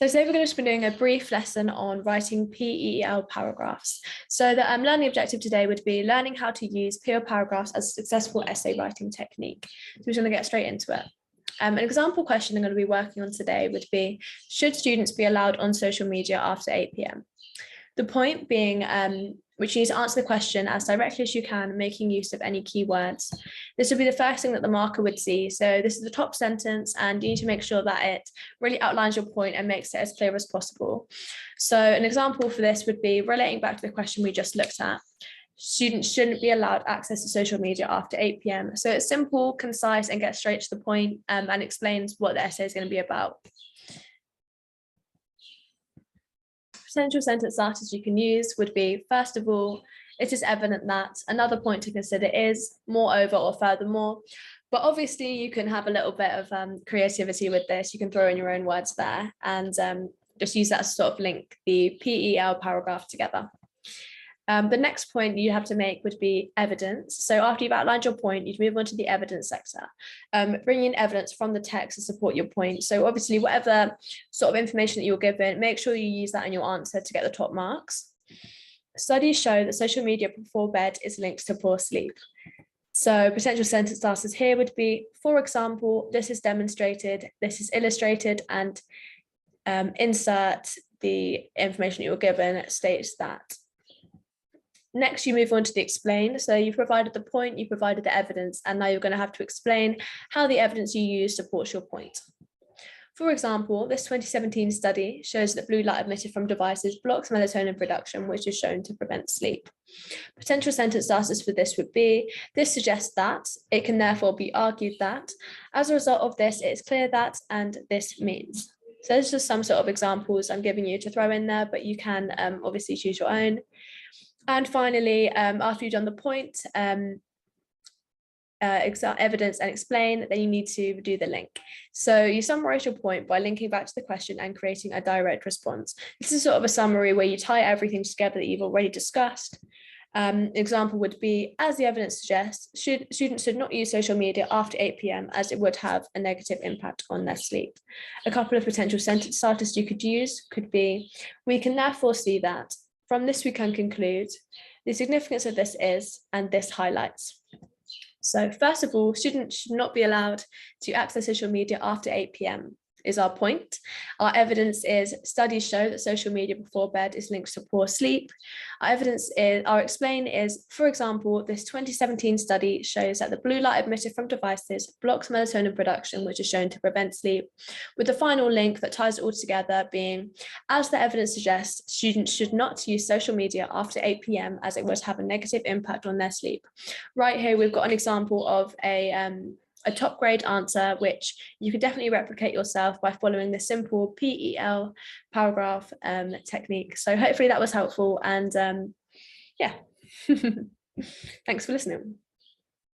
So today we're going to be doing a brief lesson on writing P.E.E.L paragraphs. So the learning objective today would be learning how to use P.E.E.L paragraphs as a successful essay writing technique. So we're going to get straight into it. An example question I'm going to be working on today would be, should students be allowed on social media after 8 p.m? The point being, which you need to answer the question as directly as you can, making use of any keywords. This would be the first thing that the marker would see. So this is the top sentence, and you need to make sure that it really outlines your point and makes it as clear as possible. So an example for this would be relating back to the question we just looked at. Students shouldn't be allowed access to social media after 8 p.m. So it's simple, concise, and gets straight to the point, and explains what the essay is going to be about. Potential sentence starters you can use would be, first of all, it is evident that. Another point to consider is, moreover or furthermore. But obviously you can have a little bit of creativity with this. You can throw in your own words there and just use that to sort of link the P.E.E.L paragraph together. The next point you have to make would be evidence. So after you've outlined your point, you'd move on to the evidence sector, bringing in evidence from the text to support your point. So obviously, whatever sort of information that you're given, make sure you use that in your answer to get the top marks. Studies show that social media before bed is linked to poor sleep. So potential sentence starters here would be, for example, this is demonstrated, this is illustrated, and insert the information that you're given states that. Next, you move on to the explain. So you've provided the point, you provided the evidence, and now you're going to have to explain how the evidence you use supports your point. For example, this 2017 study shows that blue light emitted from devices blocks melatonin production, which is shown to prevent sleep. Potential sentence starters for this would be, this suggests that, it can therefore be argued that, as a result of this, it's clear that, and this means. So those are just some sort of examples I'm giving you to throw in there, but you can obviously choose your own. And finally, after you've done the point, evidence and explain, then you need to do the link. So you summarize your point by linking back to the question and creating a direct response. This is sort of a summary where you tie everything together that you've already discussed. Example would be, as the evidence suggests, students should not use social media after 8 p.m. as it would have a negative impact on their sleep. A couple of potential sentence starters you could use could be, we can therefore see that. From this, we can conclude the significance of this is, and this highlights. So first of all, students should not be allowed to access social media after 8 p.m. is our point. Our evidence is, studies show that social media before bed is linked to poor sleep. Our explain is, for example, this 2017 study shows that the blue light emitted from devices blocks melatonin production, which is shown to prevent sleep, with the final link that ties it all together being, as the evidence suggests, students should not use social media after 8 p.m. as it would have a negative impact on their sleep. Right here, we've got an example of a top grade answer, which you can definitely replicate yourself by following the simple P.E.E.L paragraph technique. So hopefully that was helpful, and yeah, thanks for listening.